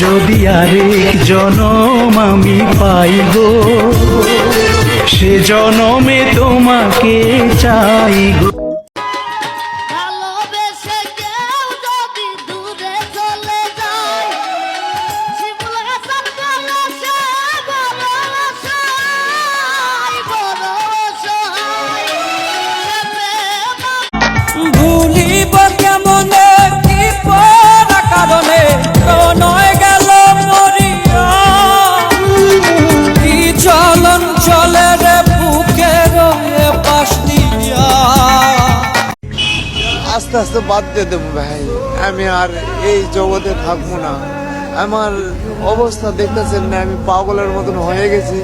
যদি আরেক জনম আমি পাই গো, সে জনমে তোমাকে চাই গো। ভালোবেসে কেউ যদি দূরে চলে যায়, শিমুল হাসান বলে সে বড় অসহায়, বড় অসহায়। ভুলিব কেমনে কি পরা কারণে প্রণয় গেল মরিয়া, কি চলন চলে রে বুকের পাশ দিয়া। আস্তে আস্তে বাদ দিয়ে দেবো ভাই, আমি আর এই জগতে থাকবো না। আমার অবস্থা দেখতেছেন না, আমি পাগলের মতন হয়ে গেছি।